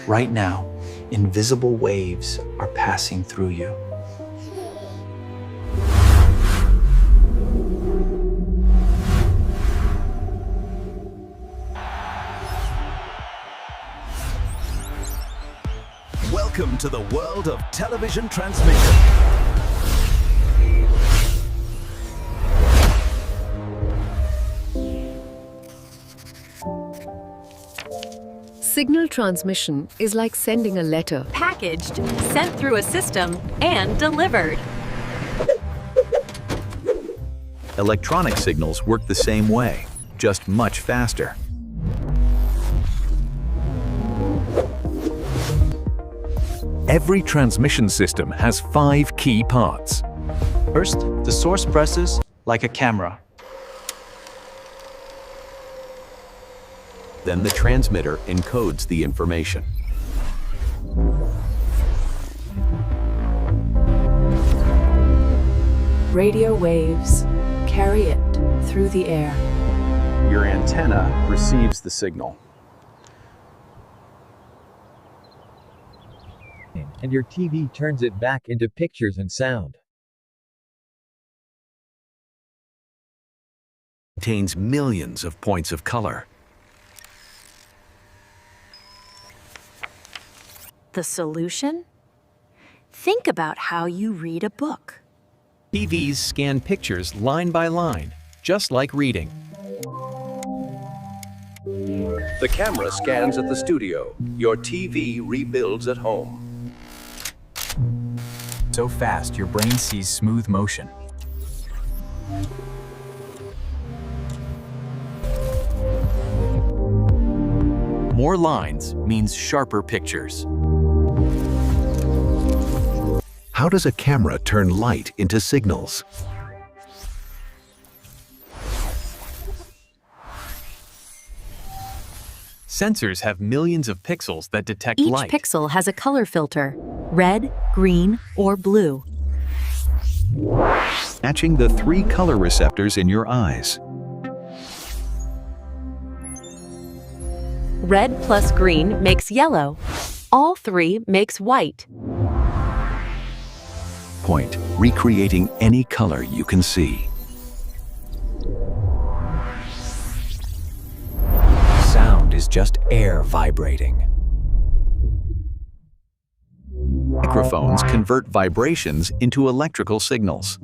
Right now, invisible waves are passing through you. Welcome to the world of television transmission. Signal transmission is like sending a letter. Packaged, sent through a system, and delivered. Electronic signals work the same way, just much faster. Every transmission system has 5 key parts. First, the source presses like a camera. Then the transmitter encodes the information. Radio waves carry it through the air. Your antenna receives the signal. And your TV turns it back into pictures and sound. It contains millions of points of color. The solution? Think about how you read a book. TVs scan pictures line by line, just like reading. The camera scans at the studio. Your TV rebuilds at home. So fast, your brain sees smooth motion. More lines means sharper pictures. How does a camera turn light into signals? Sensors have millions of pixels that detect Each light. pixel has a color filter: red, green, or blue. Matching the 3 color receptors in your eyes. Red plus green makes yellow. All 3 makes white. Point, recreating any color you can see. Sound is just air vibrating. Microphones convert vibrations into electrical signals.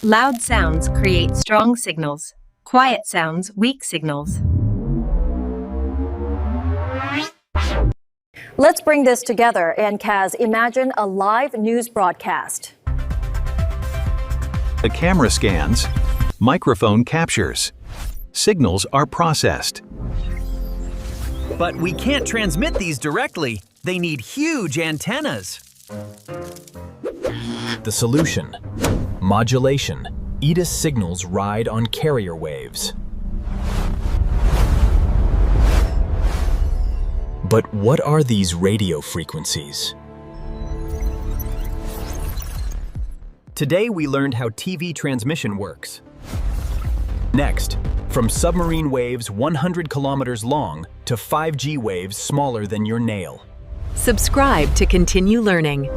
Loud sounds create strong signals. Quiet sounds, weak signals. Let's bring this together and, Kaz, imagine a live news broadcast. The camera scans, microphone captures. Signals are processed. But we can't transmit these directly. They need huge antennas. The solution: modulation. EDIS signals ride on carrier waves. But what are these radio frequencies? Today we learned how TV transmission works. Next, from submarine waves 100 kilometers long to 5G waves smaller than your nail. Subscribe to continue learning.